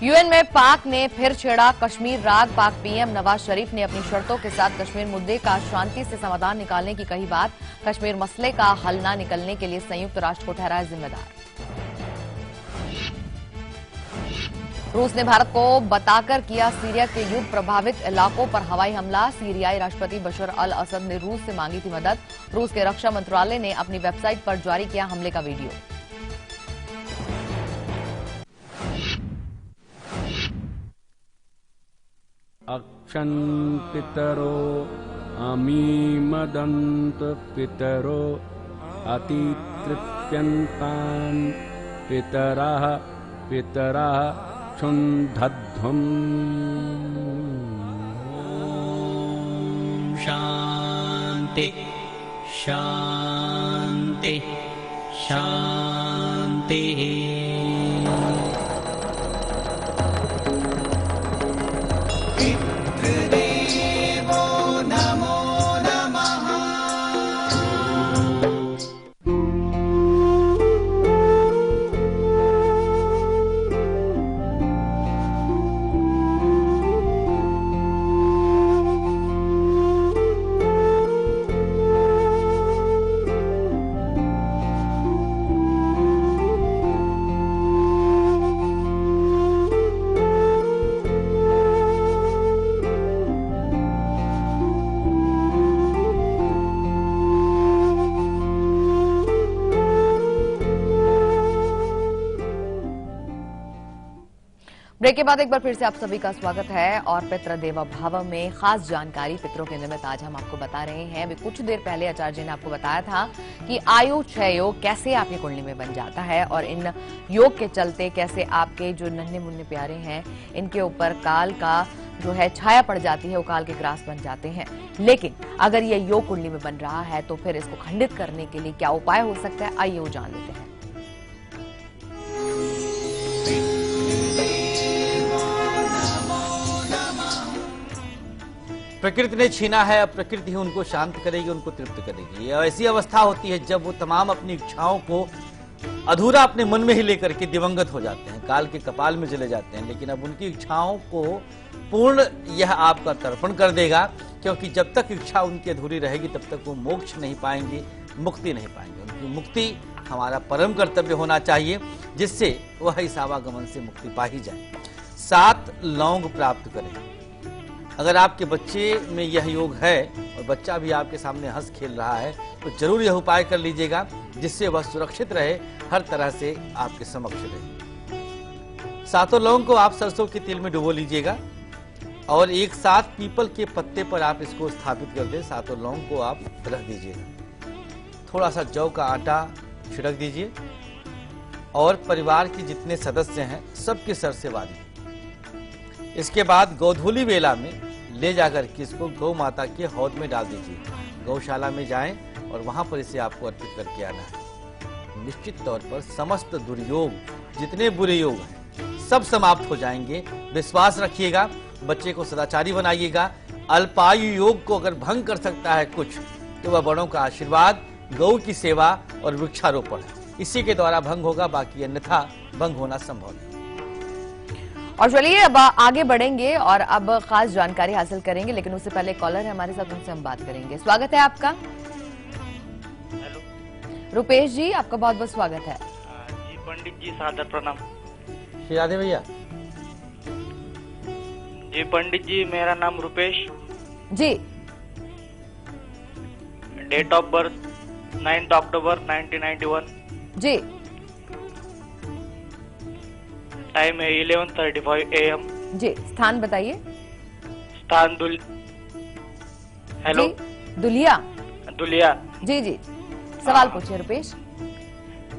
UN में पाक ने फिर छेड़ा कश्मीर राग। पाक पीएम नवाज शरीफ ने अपनी शर्तों के साथ कश्मीर मुद्दे का शांति से समाधान निकालने की कही बात। कश्मीर मसले का हल न निकलने के लिए संयुक्त राष्ट्र को ठहराया जिम्मेदार। रूस ने भारत को बताकर किया सीरिया के युद्ध प्रभावित इलाकों पर हवाई हमला। सीरियाई राष्ट्रपति बशर अल असद ने रूस से मांगी थी मदद। रूस के रक्षा मंत्रालय ने अपनी वेबसाइट पर जारी किया हमले का वीडियो। अक्षन् पितरो अमीमदन्त पितरो अतितृप्यन्तान् पितरः क्षुन्धध्वम्। शान्ति शान्ति शान्तिः। ब्रेक के बाद एक बार फिर से आप सभी का स्वागत है और पितृ देवो भव में खास जानकारी पितरों के निमित्त आज हम आपको बता रहे हैं। अभी कुछ देर पहले आचार्य जी ने आपको बताया था कि आयु क्षय योग कैसे आपकी कुंडली में बन जाता है और इन योग के चलते कैसे आपके जो नन्हे मुन्ने प्यारे हैं इनके ऊपर काल का जो है छाया पड़ जाती है, वो काल के ग्रास बन जाते हैं। लेकिन अगर ये योग कुंडली में बन रहा है तो फिर इसको खंडित करने के लिए क्या उपाय हो सकता है, आइए वो जान लेते हैं। प्रकृति ने छीना है, अब प्रकृति ही उनको शांत करेगी, उनको तृप्त करेगी। यह ऐसी अवस्था होती है जब वो तमाम अपनी इच्छाओं को अधूरा अपने मन में ही लेकर के दिवंगत हो जाते हैं, काल के कपाल में चले जाते हैं। लेकिन अब उनकी इच्छाओं को पूर्ण यह आपका तर्पण कर देगा, क्योंकि जब तक इच्छा उनकी अधूरी रहेगी तब तक वो मोक्ष नहीं पाएंगे, मुक्ति नहीं पाएंगे। उनकी मुक्ति हमारा परम कर्तव्य होना चाहिए, जिससे वह इस आवागमन से मुक्ति पा ही जाए। 7 लौंग प्राप्त करें। अगर आपके बच्चे में यह योग है और बच्चा भी आपके सामने हंस खेल रहा है तो जरूर यह उपाय कर लीजिएगा, जिससे वह सुरक्षित रहे, हर तरह से आपके समक्ष रहे। 7 लौंग को आप सरसों के तेल में डुबो लीजिएगा और एक साथ पीपल के पत्ते पर आप इसको स्थापित कर दें। 7 लौंग को आप रख दीजिएगा। थोड़ा सा जौ का आटा छिड़क दीजिए और परिवार के जितने सदस्य हैं सबके सर से वारिए। इसके बाद गोधूली बेला में ले जाकर के इसको गौ माता के हौद में डाल दीजिए। गौशाला में जाएं और वहां पर इसे आपको अर्पित करके आना है। निश्चित तौर पर समस्त दुर्योग, जितने बुरे योग हैं, सब समाप्त हो जाएंगे। विश्वास रखिएगा, बच्चे को सदाचारी बनाइएगा। अल्पायु योग को अगर भंग कर सकता है कुछ, तो वह बड़ों का आशीर्वाद, गौ की सेवा और वृक्षारोपण, इसी के द्वारा भंग होगा, बाकी अन्यथा भंग होना संभव नहीं। और चलिए अब आगे बढ़ेंगे और अब खास जानकारी हासिल करेंगे, लेकिन उससे पहले कॉलर है हमारे साथ, उनसे हम बात करेंगे। स्वागत है आपका। हेलो रुपेश जी, आपका बहुत बहुत स्वागत है। जी पंडित जी, सादर प्रणाम। याद है भैया? जी पंडित जी, मेरा नाम Rupesh ji. Date of birth 9 अक्टूबर 1991। जी। टाइम है 11:35 AM। जी, स्थान बताइए। स्थान हेलो जी, दुलिया। दुलिया। जी जी, सवाल पूछिए रुपेश।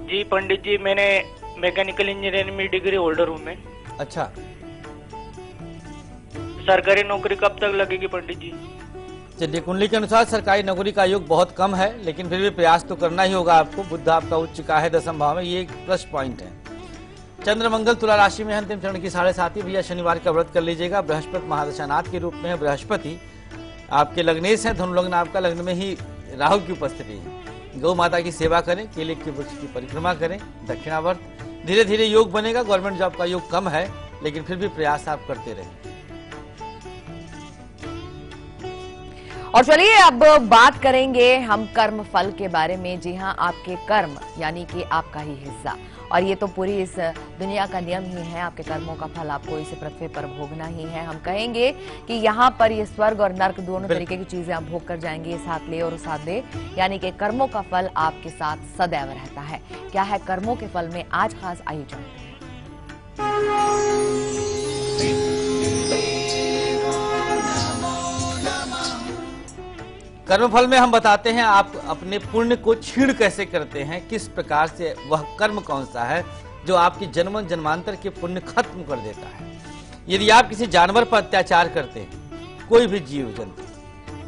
जी पंडित जी, मैंने मैकेनिकल इंजीनियरिंग में डिग्री होल्डर हूँ मैं। अच्छा, सरकारी नौकरी कब तक लगेगी पंडित जी? चलिए, कुंडली के अनुसार सरकारी नौकरी का योग बहुत कम है, लेकिन फिर भी प्रयास तो करना ही होगा आपको। बुध आपका उच्च चुका है 10th भाव में, ये एक प्लस पॉइंट है। चंद्रमंगल तुला राशि में अंतिम चरण की 7.5 भैया शनिवार का व्रत कर लीजिएगा। बृहस्पति महादशानाथ के रूप में है। बृहस्पति आपके लग्नेश है, धनु लग्न आपका, लग्न में ही राहु की उपस्थिति है। गौ माता की सेवा करें, केले के वृक्ष की परिक्रमा करें, दक्षिणावर्त। धीरे धीरे योग बनेगा। गवर्नमेंट जॉब का योग कम है, लेकिन फिर भी प्रयास आप करते रहें। और चलिए अब बात करेंगे हम कर्म फल के बारे में। जी हाँ, आपके कर्म यानी कि आपका ही हिस्सा, और ये तो पूरी इस दुनिया का नियम ही है। आपके कर्मों का फल आपको इस पृथ्वी पर भोगना ही है। हम कहेंगे कि यहाँ पर ये स्वर्ग और नर्क दोनों तरीके की चीजें आप भोग कर जाएंगे, इस हाथ ले और उस हाथ दे, यानी कि कर्मों का फल आपके साथ सदैव रहता है। क्या है कर्मों के फल में आज खास, आइए जानते हैं। कर्मफल में हम बताते हैं आप अपने पुण्य को छीण कैसे करते हैं, किस प्रकार से वह कर्म कौन सा है जो आपकी जन्म जन्मांतर के पुण्य खत्म कर देता है। यदि आप किसी जानवर पर अत्याचार करते हैं, कोई भी जीव जंतु,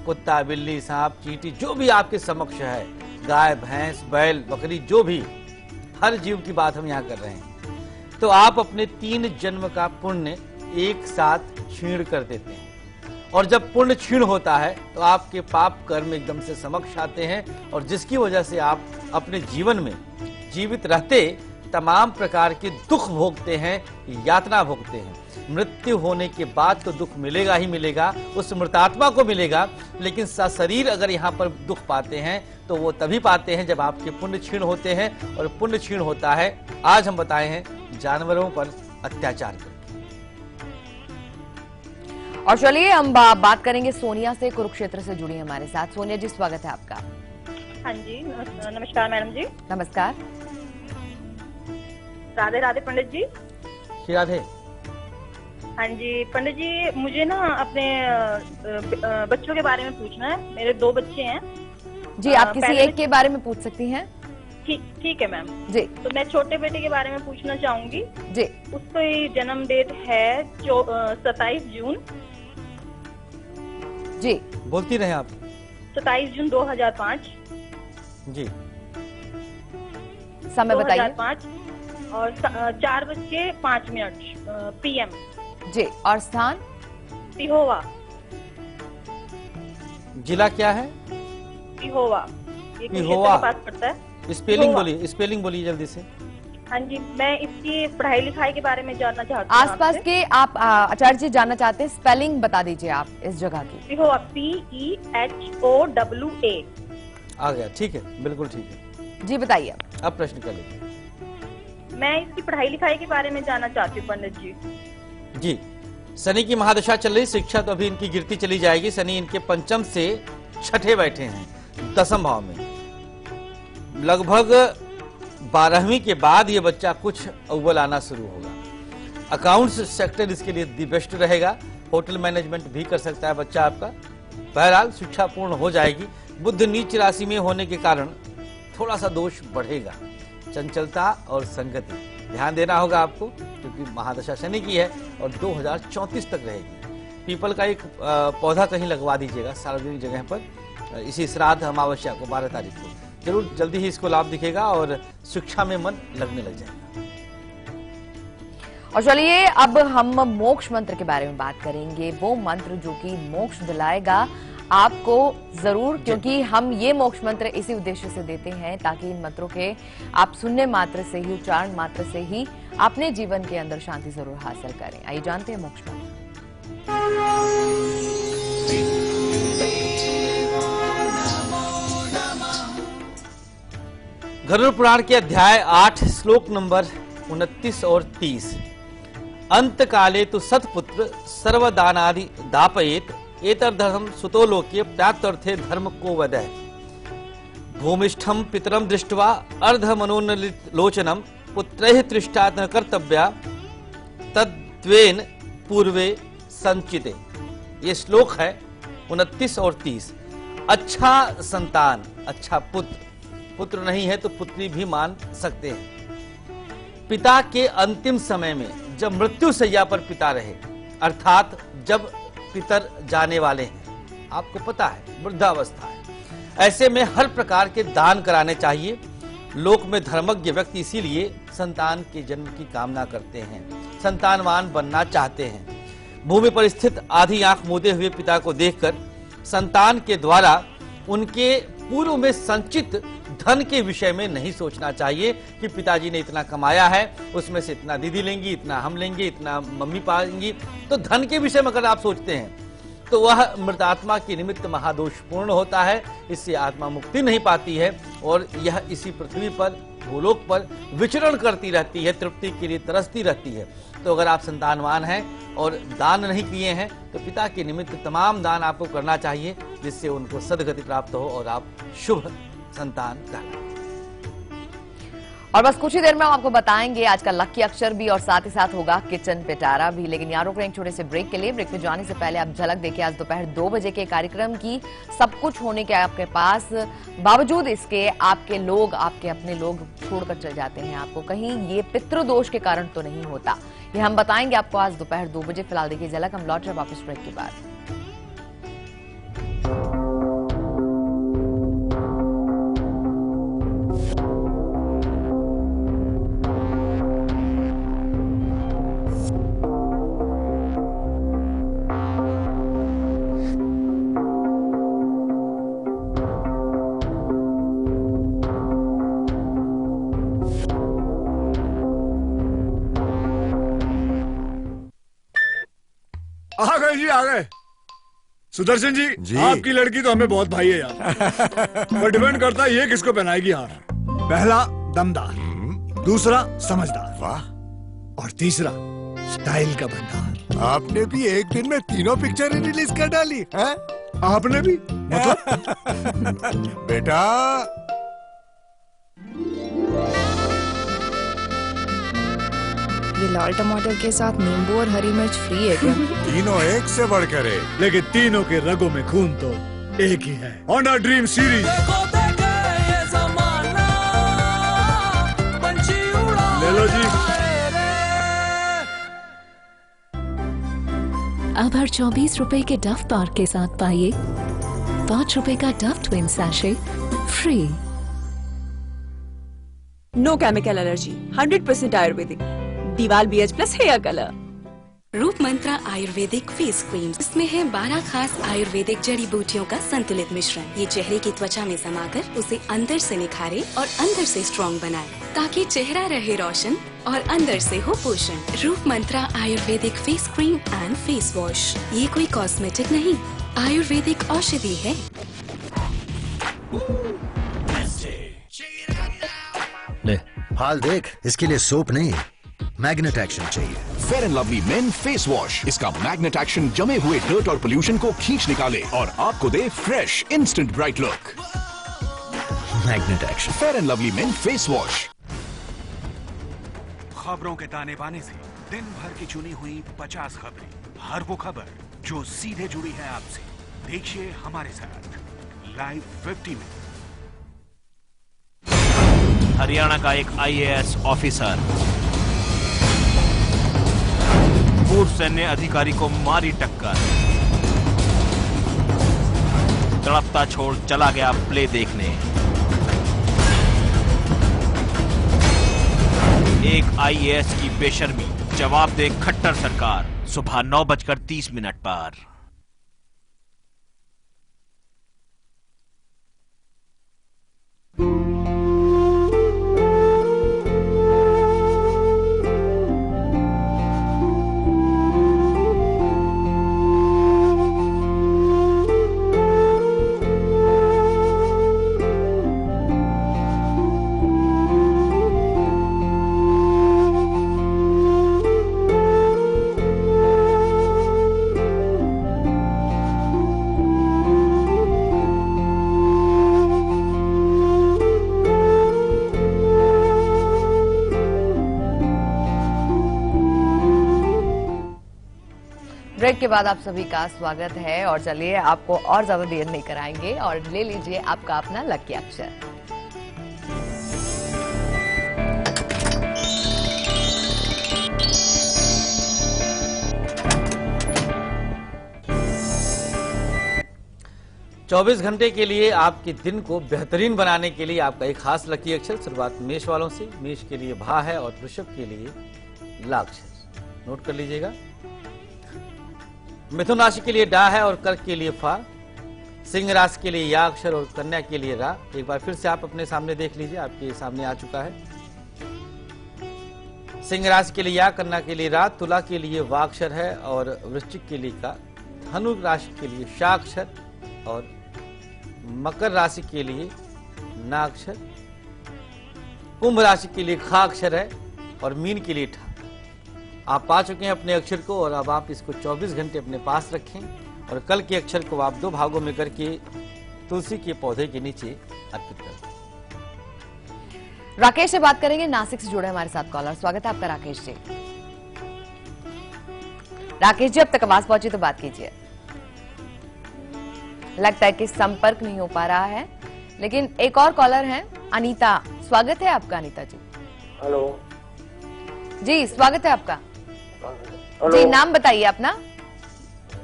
कुत्ता, बिल्ली, सांप, चींटी, जो भी आपके समक्ष है, गाय, भैंस, बैल, बकरी, जो भी, हर जीव की बात हम यहाँ कर रहे हैं, तो आप अपने 3 जन्म का पुण्य एक साथ छीण कर देते हैं। और जब पुण्य क्षीण होता है तो आपके पाप कर्म एकदम से समक्ष आते हैं, और जिसकी वजह से आप अपने जीवन में जीवित रहते तमाम प्रकार के दुख भोगते हैं, यातना भोगते हैं। मृत्यु होने के बाद तो दुख मिलेगा ही मिलेगा, उस मृतात्मा को मिलेगा, लेकिन सशरीर अगर यहाँ पर दुख पाते हैं तो वो तभी पाते हैं जब आपके पुण्य क्षीण होते हैं। और पुण्य क्षीण होता है, आज हम बताए हैं, जानवरों पर अत्याचार कर। और चलिए हम बात करेंगे सोनिया से, कुरुक्षेत्र से जुड़ी हमारे साथ। सोनिया जी, स्वागत है आपका। हाँ जी, नमस्कार मैडम जी। नमस्कार। राधे राधे पंडित जी। राधे। हाँ जी पंडित जी, मुझे ना अपने बच्चों के बारे में पूछना है। मेरे 2 बच्चे हैं जी। आप किसी एक के बारे में पूछ सकती हैं। ठीक है मैम जी। तो मैं छोटे बेटे के बारे में पूछना चाहूंगी जी। उसकी जन्म डेट है 27 जून। जी, बोलती रहे आप। 27 जून 2005। जी। समय बताइए। 2005 और 4:05 PM। जी। और स्थान? पिहोवा। जिला क्या है? पिहोवा। ये पिहोवा के पास पड़ता है। स्पेलिंग बोलिए जल्दी से। हाँ जी, मैं इसकी पढ़ाई लिखाई के बारे में जानना चाहती हूँ। आसपास के आप आचार्य जी जानना चाहते हैं, स्पेलिंग बता दीजिए आप इस जगह की। पिहोवा, PEHOWA। आ गया, ठीक है, बिल्कुल ठीक है। जी बताइए। अब प्रश्न कर लीजिए। मैं इसकी पढ़ाई लिखाई के बारे में जानना चाहती हूँ पंडित जी। जी, शनि की महादशा चल रही, शिक्षा तो अभी इनकी गिरती चली जाएगी। शनि इनके पंचम से छठे बैठे हैं 10वें भाव में। लगभग 12वीं के बाद ये बच्चा कुछ अव्वल आना शुरू होगा। अकाउंट्स सेक्टर इसके लिए दी बेस्ट रहेगा। होटल मैनेजमेंट भी कर सकता है बच्चा आपका। बहरहाल शिक्षा पूर्ण हो जाएगी। बुध नीच राशि में होने के कारण थोड़ा सा दोष बढ़ेगा, चंचलता और संगति ध्यान देना होगा आपको, क्योंकि महादशा शनि की है और 2034 तक रहेगी। पीपल का एक पौधा कहीं लगवा दीजिएगा सार्वजनिक जगह पर, इसी श्राद्ध अमावस्या को 12 तारीख को। जरूर जल्दी ही इसको लाभ दिखेगा और शिक्षा में मन लगने लग जाएगा। और चलिए अब हम मोक्ष मंत्र के बारे में बात करेंगे। वो मंत्र जो कि मोक्ष दिलाएगा आपको जरूर, क्योंकि हम ये मोक्ष मंत्र इसी उद्देश्य से देते हैं ताकि इन मंत्रों के आप सुनने मात्र से ही, उच्चारण मात्र से ही अपने जीवन के अंदर शांति जरूर हासिल करें। आइए जानते हैं मोक्ष मंत्र। गरुड़ पुराण के अध्याय 8 श्लोक नंबर 29 और 30। अंत काले तो सत्पुत्र सर्वदानादि दापयेत एतर्धर्म सुतो लोके प्राप्त्यर्थे धर्म को वदय। भूमिष्ठम पितरम दृष्ट्वा अर्ध मनोनलोचनम पुत्रैः तृष्टा न कर्तव्या तद्वेन पूर्वे संचिते। ये श्लोक है 29 और 30। अच्छा संतान, अच्छा पुत्र नहीं है तो पुत्री भी मान सकते हैं। पिता के अंतिम समय में जब मृत्यु शैया पर पिता रहे, अर्थात जब पितर जाने वाले हैं, आपको पता है वृद्धावस्था है, ऐसे में हर प्रकार के दान कराने चाहिए। लोक में धर्मज्ञ व्यक्ति इसीलिए संतान के जन्म की कामना करते हैं, संतानवान बनना चाहते हैं। भूमि पर स्थित आधी आंख मूंदे हुए पिता को देखकर संतान के द्वारा उनके पूर्व में संचित धन के विषय में नहीं सोचना चाहिए कि पिताजी ने इतना कमाया है, उसमें से इतना दीदी लेंगी, इतना हम लेंगे, इतना मम्मी पाएंगी। तो धन के विषय में अगर आप सोचते हैं तो वह मृतात्मा के निमित्त महादोषपूर्ण होता है, इससे आत्मा मुक्ति नहीं पाती है और यह इसी पृथ्वी पर, भूलोक पर विचरण करती रहती है, तृप्ति के लिए तरसती रहती है। तो अगर आप संतानवान हैं और दान नहीं किए हैं तो पिता के निमित्त तमाम दान आपको करना चाहिए, जिससे उनको सद्गति प्राप्त हो और आप शुभ संतान कहलाएं। और बस कुछ ही देर में हम आपको बताएंगे आज का लकी अक्षर भी और साथ ही साथ होगा किचन पिटारा भी। लेकिन यहाँ रुक रहे हैं एक छोटे से ब्रेक के लिए। ब्रेक पे जाने से पहले आप झलक देखिए आज दोपहर 2 बजे के कार्यक्रम की। सब कुछ होने के आपके पास बावजूद इसके आपके लोग, आपके अपने लोग छोड़कर चले जाते हैं आपको, कहीं ये पितृदोष के कारण तो नहीं होता, ये हम बताएंगे आपको आज दोपहर 2 बजे। फिलहाल देखिए झलक, हम लौट रहे वापस ब्रेक के बाद। आ गए जी, आ गए। सुदर्शन जी, आपकी लड़की तो हमें बहुत भाई है यार। पर डिपेंड करता है ये किसको पहनाएगी हार। पहला दमदार, दूसरा समझदार, वाह, और तीसरा स्टाइल का भंडार। आपने भी एक दिन में 3 पिक्चरें रिलीज कर डाली है? आपने भी मतलब? बेटा ये लाल टमाटर के साथ नींबू और हरी मिर्च फ्री है क्या? तीनों एक से बढ़कर एक, लेकिन तीनों के रगों में खून तो एक ही है। होंडा ड्रीम सीरीज ले लो जी। अब हर 24 रुपए के डव पार्क के साथ पाइए 5 रुपए का Dove twin sachet free. No chemical allergy, 100% आयुर्वेदिक, दीवाल BH+ हेयर कलर। रूप मंत्रा आयुर्वेदिक फेस क्रीम, इसमें है 12 खास आयुर्वेदिक जड़ी बूटियों का संतुलित मिश्रण। ये चेहरे की त्वचा में समाकर उसे अंदर से निखारे और अंदर से स्ट्रॉन्ग बनाए, ताकि चेहरा रहे रोशन और अंदर से हो पोषण। Roop Mantra Ayurvedic face cream and face wash, ये कोई कॉस्मेटिक नहीं, आयुर्वेदिक औषधि है। ले, हाल देख, इसके लिए सोप नहीं, मैग्नेट एक्शन चाहिए। Fair and Lovely men face wash, इसका मैग्नेट एक्शन जमे हुए डर्ट और पोल्यूशन को खींच निकाले और आपको दे fresh instant bright look. Magnet action, Fair and Lovely men face wash. खबरों के ताने बाने से दिन भर की चुनी हुई 50 खबरें, हर वो खबर जो सीधे जुड़ी है आपसे। देखिए हमारे साथ लाइव 50 में। हरियाणा का एक IAS ऑफिसर पूर्व सैन्य अधिकारी को मारी टक्कर, तड़पता छोड़ चला गया प्ले देखने। एक IAS की बेशर्मी, जवाब दे खट्टर सरकार। सुबह 9:30 पर। ब्रेक के बाद आप सभी का स्वागत है और चलिए आपको और ज्यादा देर नहीं कराएंगे और ले लीजिए आपका अपना लकी अक्षर। चौबीस घंटे के लिए आपके दिन को बेहतरीन बनाने के लिए आपका एक खास लकी अक्षर। शुरुआत मेष वालों से। मेष के लिए भा है और वृषभ के लिए ला अक्षर नोट कर लीजिएगा। मिथुन राशि के लिए डा है और कर्क के लिए फा। सिंह राशि के लिए या अक्षर और कन्या के लिए रा। एक बार फिर से आप अपने सामने देख लीजिए, आपके सामने आ चुका है। सिंह राशि के लिए या, कन्या के लिए रा, तुला के लिए वा अक्षर है और वृश्चिक के लिए का, धनु राशि के लिए शा अक्षर और मकर राशि के लिए ना अक्षर, कुंभ राशि के लिए खा अक्षर है और मीन के लिए ठा। आप पा चुके हैं अपने अक्षर को और अब आप इसको 24 घंटे अपने पास रखें और कल के अक्षर को आप 2 भागों में करके तुलसी के पौधे के नीचे अर्पित कर दें। राकेश से बात करेंगे, नासिक से जुड़े हमारे साथ कॉलर। स्वागत है आपका राकेश जी। राकेश जी, अब तक आवाज पहुंची तो बात कीजिए। लगता है कि संपर्क नहीं हो पा रहा है, लेकिन एक और कॉलर हैं, अनीता। स्वागत है आपका अनीता जी। हेलो जी, स्वागत है आपका। जी, नाम बताइए अपना।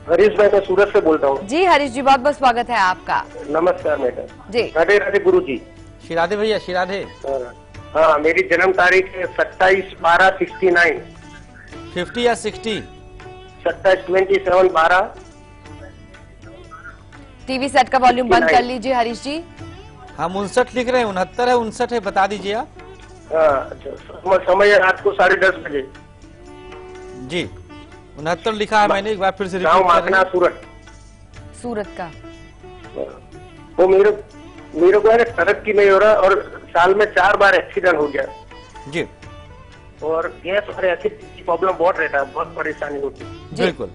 हरीश भाई, मैं सूरत से बोलता हूँ। जी हरीश जी, बहुत बहुत स्वागत है आपका। नमस्कार मैडम जी। राधे राधे गुरु जी। श्री राधे भैया, श्री राधे। हाँ, मेरी जन्म तारीख है 27/12/69। 50 या 60? 27/12। टीवी सेट का वॉल्यूम बंद कर लीजिए हरीश जी। हम 59 लिख रहे हैं, 69 है, 59 है, बता दीजिए आप। समय रात को 10:30 बजे। जी, 69 लिखा है मैंने, एक बार फिर से गाँव माखना, सूरत। सूरत का। वो मेरे को है ना, तरक्की नहीं हो रहा और साल में 4 बार एक्सीडेंट हो गया जी। और गैस और एसिड की प्रॉब्लम बहुत रहता है, बहुत परेशानी होती है। बिल्कुल।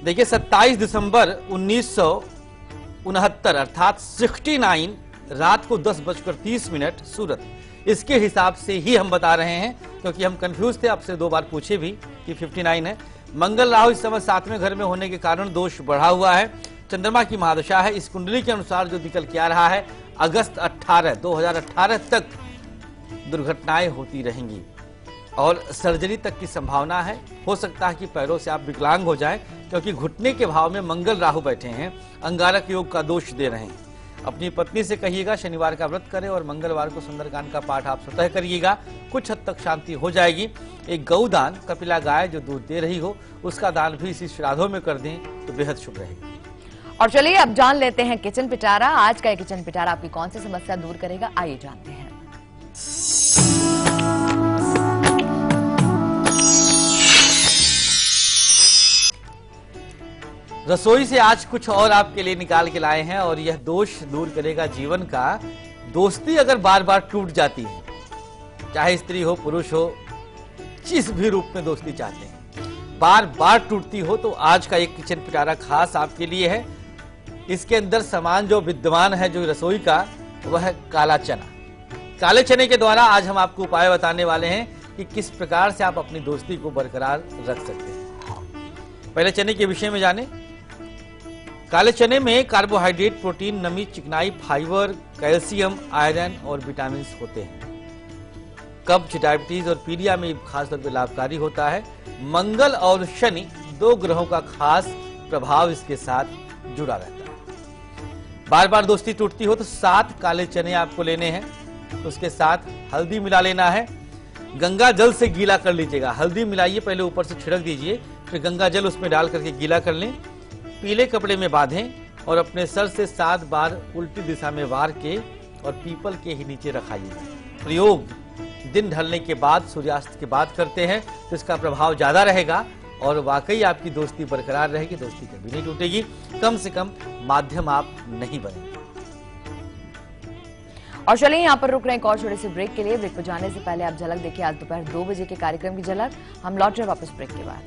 देखिए, 27 दिसंबर 1969 अर्थात 69 रात को 10:30 सूरत। इसके हिसाब से ही हम बता रहे हैं, क्योंकि हम कंफ्यूज थे, आपसे 2 बार पूछे भी कि 59 है। मंगल राहु इस समय 7वें घर में होने के कारण दोष बढ़ा हुआ है। चंद्रमा की महादशा है। इस कुंडली के अनुसार जो निकल के आ रहा है, अगस्त 2018 तक दुर्घटनाएं होती रहेंगी और सर्जरी तक की संभावना है। हो सकता है कि पैरों से आप विकलांग हो जाएं, क्योंकि घुटने के भाव में मंगल राहु बैठे हैं, अंगारक योग का दोष दे रहे हैं। अपनी पत्नी से कहिएगा शनिवार का व्रत करें और मंगलवार को सुंदरकांड का पाठ आप स्वतः करिएगा, कुछ हद तक शांति हो जाएगी। एक गौदान, कपिला गाय जो दूध दे रही हो, उसका दान भी इसी श्राद्धों में कर दें तो बेहद शुभ रहेगा। और चलिए अब जान लेते हैं किचन पिटारा। आज का किचन पिटारा आपकी कौन सी समस्या दूर करेगा, आइए जानते हैं। रसोई से आज कुछ और आपके लिए निकाल के लाए हैं और यह दोष दूर करेगा जीवन का। दोस्ती अगर बार बार टूट जाती है, चाहे स्त्री हो पुरुष हो, जिस भी रूप में दोस्ती चाहते हैं, बार बार टूटती हो, तो आज का एक किचन पिटारा खास आपके लिए है। इसके अंदर सामान जो विद्यमान है जो रसोई का, वह है काला चना। काले चने के द्वारा आज हम आपको उपाय बताने वाले हैं कि किस प्रकार से आप अपनी दोस्ती को बरकरार रख सकते हैं। पहले चने के विषय में जानें। काले चने में कार्बोहाइड्रेट, प्रोटीन, नमी, चिकनाई, फाइबर, कैल्शियम, आयरन और विटामिन होते हैं। कब्ज, डायबिटीज और पीलिया में खासतौर पर लाभकारी होता है। मंगल और शनि 2 ग्रहों का खास प्रभाव इसके साथ जुड़ा रहता है। बार बार दोस्ती टूटती हो तो 7 काले चने आपको लेने हैं, उसके साथ हल्दी मिला लेना है। गंगा जल से गीला कर लीजिएगा। हल्दी मिलाइए, पहले ऊपर से छिड़क दीजिए, फिर गंगा जल उसमें डाल करके गीला कर लें। पीले कपड़े में बांधें और अपने सर से 7 बार उल्टी दिशा में वार के और पीपल के ही नीचे रखाइए। प्रयोग दिन ढलने के बाद, सूर्यास्त के बाद करते हैं तो इसका प्रभाव ज्यादा रहेगा और वाकई आपकी दोस्ती बरकरार रहेगी, दोस्ती कभी नहीं टूटेगी। कम से कम माध्यम आप नहीं बनेंगे। और चलिए यहाँ पर रुक रहे हैं एक और छोटे से ब्रेक के लिए। ब्रेक पर जाने से पहले आप झलक देखिए आज दोपहर 2 बजे के कार्यक्रम की झलक। हम लौट रहे वापस ब्रेक के बाद।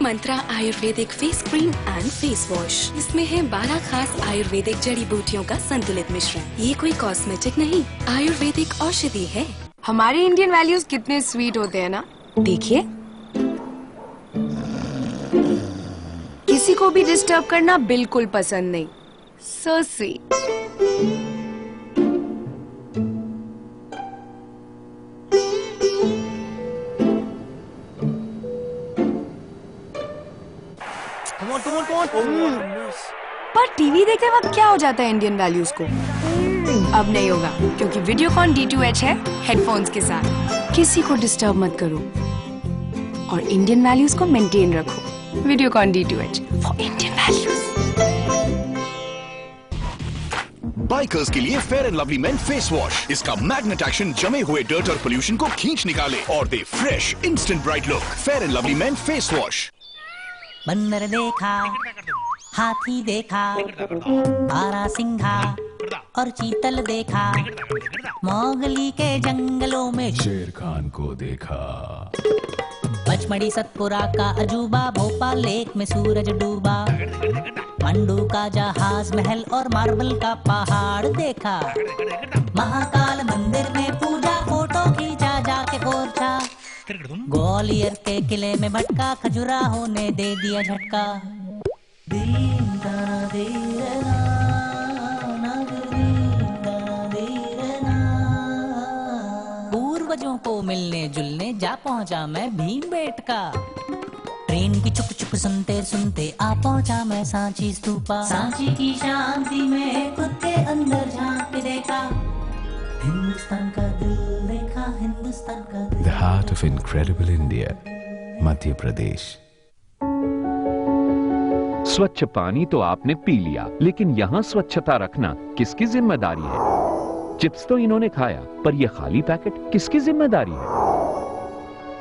Mantra Ayurvedic face cream and face wash. इसमें है 12 खास आयुर्वेदिक जड़ी बूटियों का संतुलित मिश्रण। ये कोई कॉस्मेटिक नहीं, आयुर्वेदिक औषधि है। हमारे इंडियन वैल्यूज कितने स्वीट होते हैं ना। देखिए, किसी को भी डिस्टर्ब करना बिल्कुल पसंद नहीं। So sweet. पर टीवी देखते वक्त क्या हो जाता है इंडियन वैल्यूज को? अब नहीं होगा, क्योंकि वीडियोकॉन D2H है हेडफोन्स के साथ। किसी को डिस्टर्ब मत करो और इंडियन वैल्यूज को मेंटेन रखो। Videocon D2H for Indian values. Bikers के लिए Fair and Lovely men face wash. इसका मैग्नेट एक्शन जमे हुए डर्ट और पोल्यूशन को खींच निकाले और दे fresh instant bright look. Fair and Lovely men face wash. बंदर देखा, हाथी देखा, बारहसिंघा और चीतल देखा, मोगली के जंगलों में शेर खान को देखा। पचमढ़ी सतपुरा का अजूबा, भोपाल लेक में सूरज डूबा, मंडू का जहाज महल और मार्बल का पहाड़ देखा। महाकाल मंदिर में पूजा, फोटो खींचा जाके ओरछा, ग्वालियर के किले में भटका, खजुराहो ने दे दिया झटका। पूर्वजों को मिलने जुलने जा पहुंचा मैं भीमबेटका। ट्रेन की चुक चुक सुनते सुनते आ पहुंचा मैं सांची स्तूपा। सांची की शांति में खुद के अंदर झांक के देखा, हिंदुस्तान का दिल देखा, हिंदुस्तान का दिल। The heart of incredible India, Madhya Pradesh. स्वच्छ पानी तो आपने पी लिया, लेकिन यहाँ स्वच्छता रखना किसकी जिम्मेदारी है? चिप्स तो इन्होंने खाया, पर यह खाली पैकेट किसकी जिम्मेदारी है?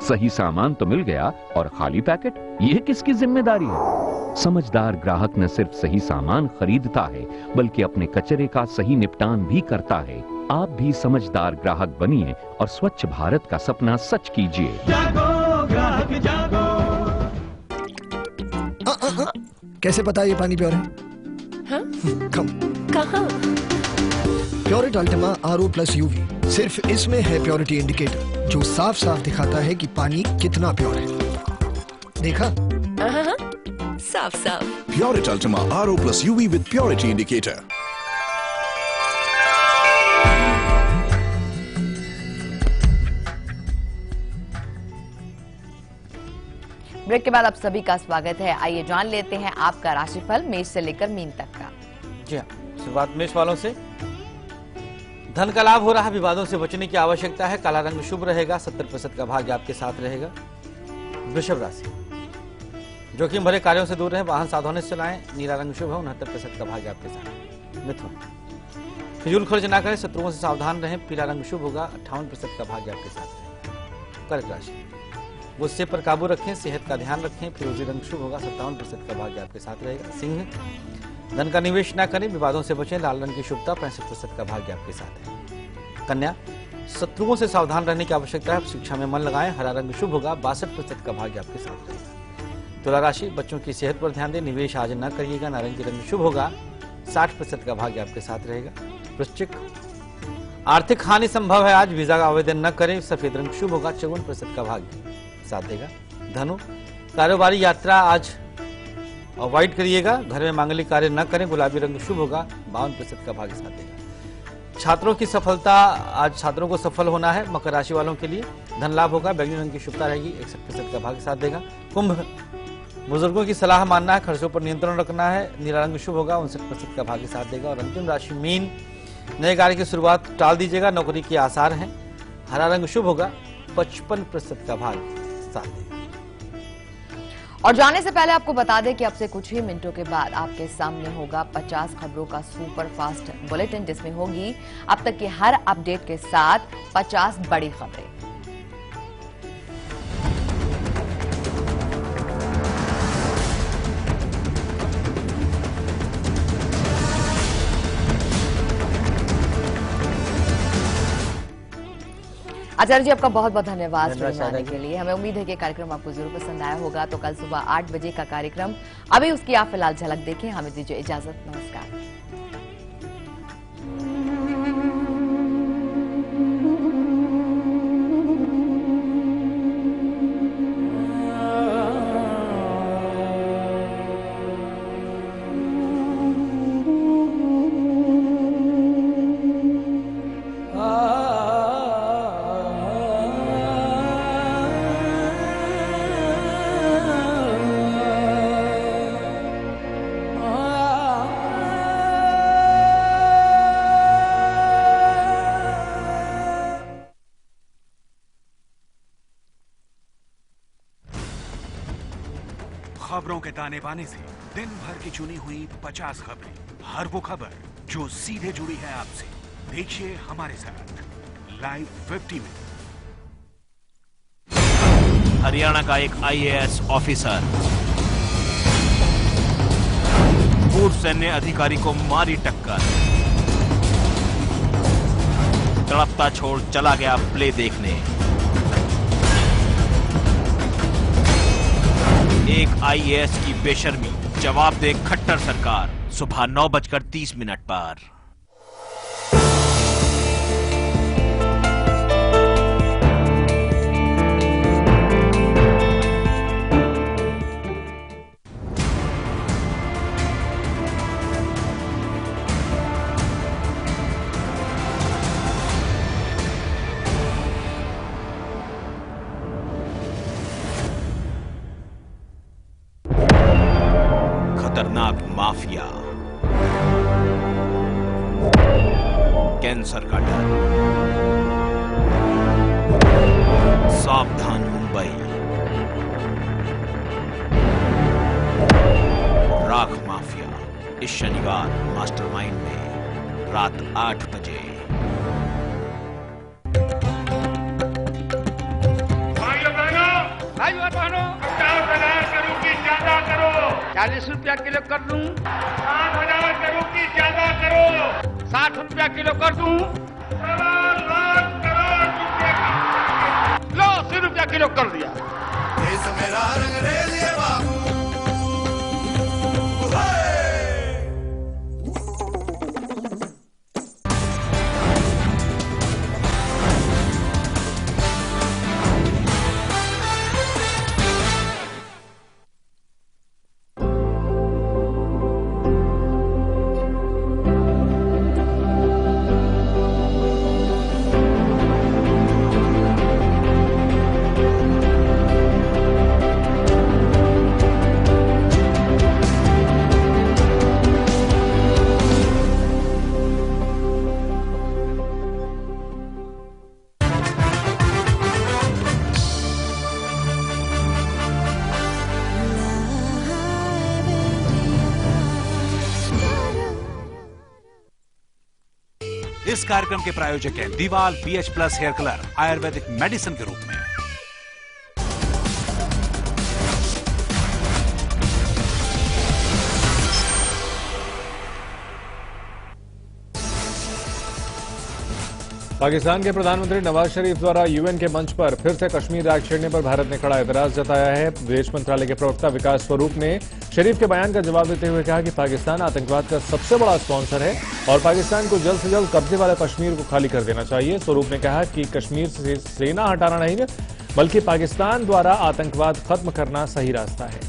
सही सामान तो मिल गया और खाली पैकेट, यह किसकी जिम्मेदारी है? समझदार ग्राहक न सिर्फ सही सामान खरीदता है, बल्कि अपने कचरे का सही निपटान भी करता है। आप भी समझदार ग्राहक बनिए और स्वच्छ भारत का सपना सच कीजिए। जागो ग्राहक जागो। कैसे पता ये पानी प्योर है? हाँ? कहाँ? प्योरिट अल्टीमा RO+ UV, सिर्फ इसमें है प्योरिटी इंडिकेटर, जो साफ साफ दिखाता है कि पानी कितना प्योर है। देखा? साफ साफ। Pureit Ultima RO+ UV with purity indicator। Break के बाद आप सभी का स्वागत है। आइए जान लेते हैं आपका राशिफल मेष से लेकर मीन तक का। जी हाँ, शुरुआत मेष वालों से। धन का लाभ हो रहा है, विवादों से बचने की आवश्यकता है। काला रंग शुभ रहेगा, 70% का भाग्य आपके साथ रहेगा। वृषभ राशि, जोखिम भरे कार्यों से दूर रहें, वाहन सावधानी से चलाएं। नीला रंग शुभ है, 69% का भाग्य आपके साथ। मिथुन, फिजूल खर्च ना करें, शत्रुओं से सावधान रहें। पीला रंग शुभ होगा, 58% का भाग्य आपके साथ रहेगा। कर्क राशि, गुस्से पर काबू रखें, सेहत का ध्यान रखें। फिरोजी रंग शुभ होगा, 57% का भाग्य आपके साथ रहेगा। सिंह, धन का निवेश ना करें, विवादों से बचें। लाल रंग की शुभता, 65% का भाग्य आपके साथ है। कन्या, शत्रुओं से सावधान रहने की आवश्यकता है, शिक्षा में मन लगाएं। हरा रंग शुभ होगा, 62% का भाग्य आपके साथ रहेगा। तुला राशि, बच्चों की सेहत पर ध्यान दें, निवेश आज न करिएगा। नारंगी रंग शुभ होगा, 60% का भाग्य आपके साथ रहेगा। वृश्चिक, आर्थिक हानि संभव है आज, वीजा का आवेदन न करें। सफेद रंग शुभ होगा, 54% का भाग्य साथ देगा। धनु, कारोबारी यात्रा आज अवॉइड करिएगा। घर में मांगलिक कार्य न करें। गुलाबी रंग शुभ होगा, 52% का भाग्य साथ देगा। छात्रों की सफलता, आज छात्रों को सफल होना है। मकर राशि वालों के लिए धन लाभ होगा, बैंगनी रंग की शुभता रहेगी, 61% का भाग्य साथ देगा। कुंभ, बुजुर्गों की सलाह मानना है, खर्चों पर नियंत्रण रखना है। नीला रंग शुभ होगा, 59% का भाग्य साथ देगा। और अंतिम राशि मीन, नए कार्य की शुरुआत टाल दीजिएगा, नौकरी के आसार हैं। हरा रंग शुभ होगा, 55% का भाग्य साथ देगा। और जाने से पहले आपको बता दें कि अब से कुछ ही मिनटों के बाद आपके सामने होगा 50 खबरों का सुपर फास्ट बुलेटिन, जिसमें होगी अब तक की हर अपडेट के साथ 50 बड़ी खबरें। आचार्य जी, आपका बहुत बहुत धन्यवाद स्टूडियो में आने के लिए। हमें उम्मीद है कि कार्यक्रम आपको जरूर पसंद आया होगा। तो कल सुबह 8 बजे का कार्यक्रम, अभी उसकी आप फिलहाल झलक देखें। हमें दीजिए इजाजत, नमस्कार। खबरों के ताने बाने से दिन भर की चुनी हुई 50 खबरें, हर वो खबर जो सीधे जुड़ी है आपसे। देखिए हमारे साथ लाइव 50 में। हरियाणा का एक आईएएस ऑफिसर पूर्व सैन्य अधिकारी को मारी टक्कर, तड़पता छोड़ चला गया प्ले देखने। एक आईएएस की बेशर्मी, जवाब दे खट्टर सरकार। सुबह 9:30 पर। खतरनाक माफिया, कैंसर का डर, सावधान मुंबई, राख माफिया इस शनिवार मास्टरमाइंड में रात 8 बजे। भाई और बहनों, 50,000 करोड़ की ज्यादा करो, 40 रुपया किलो कर दूं। 60,000 करोड़ की ज्यादा करो, 60 रुपया किलो कर दूं। 1.25 लाख करोड़ रुपया लो, 80 रुपया किलो कर दिया। देश मेरा रंगरेलिए बाबू। इस कार्यक्रम के प्रायोजक हैं दीवाल BH+ हेयर कलर आयुर्वेदिक मेडिसिन के रूप में। पाकिस्तान के प्रधानमंत्री नवाज शरीफ द्वारा यूएन के मंच पर फिर से कश्मीर राग छेड़ने पर भारत ने कड़ा एतराज जताया है। विदेश मंत्रालय के प्रवक्ता विकास स्वरूप ने शरीफ के बयान का जवाब देते हुए कहा कि पाकिस्तान आतंकवाद का सबसे बड़ा स्पॉन्सर है और पाकिस्तान को जल्द से जल्द कब्जे वाले कश्मीर को खाली कर देना चाहिए। स्वरूप ने कहा कि कश्मीर से सेना हटाना नहीं बल्कि पाकिस्तान द्वारा आतंकवाद खत्म करना सही रास्ता है।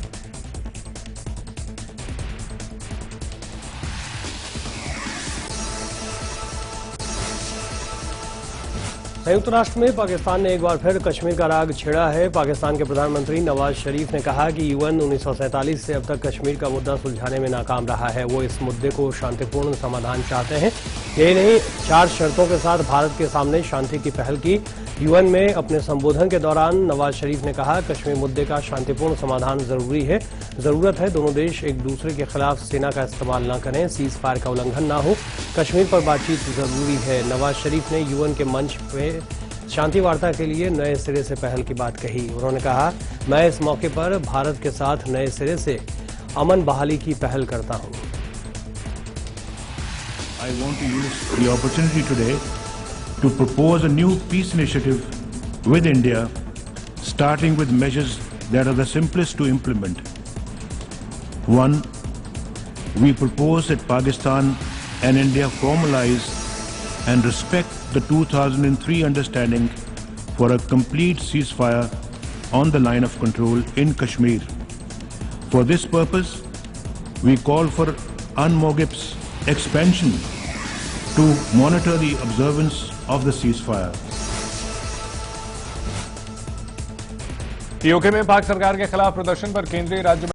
संयुक्त राष्ट्र में पाकिस्तान ने एक बार फिर कश्मीर का राग छेड़ा है। पाकिस्तान के प्रधानमंत्री नवाज शरीफ ने कहा कि यूएन 1947 से अब तक कश्मीर का मुद्दा सुलझाने में नाकाम रहा है। वो इस मुद्दे को शांतिपूर्ण समाधान चाहते हैं। यही नहीं, 4 शर्तों के साथ भारत के सामने शांति की पहल की। यूएन में अपने संबोधन के दौरान नवाज शरीफ ने कहा, कश्मीर मुद्दे का शांतिपूर्ण समाधान जरूरी है। जरूरत है दोनों देश एक दूसरे के खिलाफ सेना का इस्तेमाल न करें, सीज फायर का उल्लंघन न हो, कश्मीर पर बातचीत जरूरी है। नवाज शरीफ ने यूएन के मंच पे शांति वार्ता के लिए नए सिरे से पहल की बात कही। उन्होंने कहा, मैं इस मौके पर भारत के साथ नए सिरे से अमन बहाली की पहल करता हूं। I want to use the opportunity today to propose a new peace initiative with India, starting with measures that are the simplest to implement. 1. We propose that Pakistan and India formalize and respect the 2003 understanding for a complete ceasefire on the line of control in Kashmir. For this purpose, we call for UNMOGIP's expansion to monitor the observance of the ceasefire. PoK में पाक सरकार के खिलाफ प्रदर्शन पर केंद्रीय राज्य